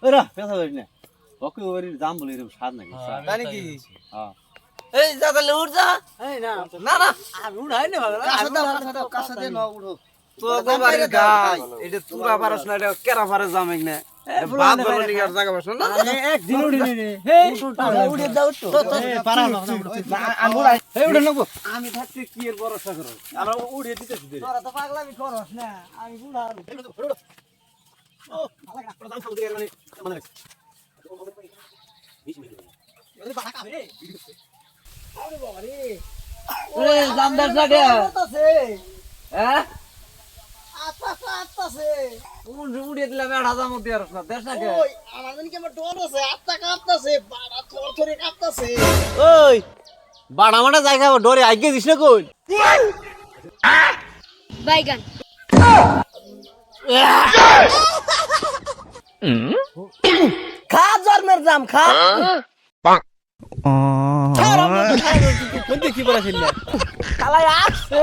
ওরা পেছা করিস না ওকে ওর দাম বলে এরকম স্বাদ নাকি তাই নাকি হ্যাঁ এই যা তাহলে উঠ যা এই না না না আর উড়াই না ভালো কাঁচা দিয়ে না উঠো তো গোবারের গাই এটা তুরা পারস না এটা কেরা পারে জামেক না বাদ বলে লিগার জায়গা বসো না একদিন উড়িনি রে হে উড়ে দাও তো পারা না আমি উড়াই এই উঠে নেবো আমি থাকতে কি এর ভরসা করো আমরা উড়িয়ে দিতেছি দে তোরা তো পাগলামি করস না আমি উড়া ও আলাদা দাম খাও দিয়ে মানে ওরে জামদার সাথে আতাছে হ্যাঁ আতাছে উড়িয়ে দিলাম 1000 মধ্যে আর না দেশ না কে ওই আমার জানি কি আমার ডর আছে আত্মা কাঁপতাছে বাড়া থরথরে কাঁপতাছে ওই বাড়া মাটা জায়গা ডরে আগে দিস না কই বাইগান খা জন্মের জাম খা কোন দেখি বলা ছিল খালাই আসছে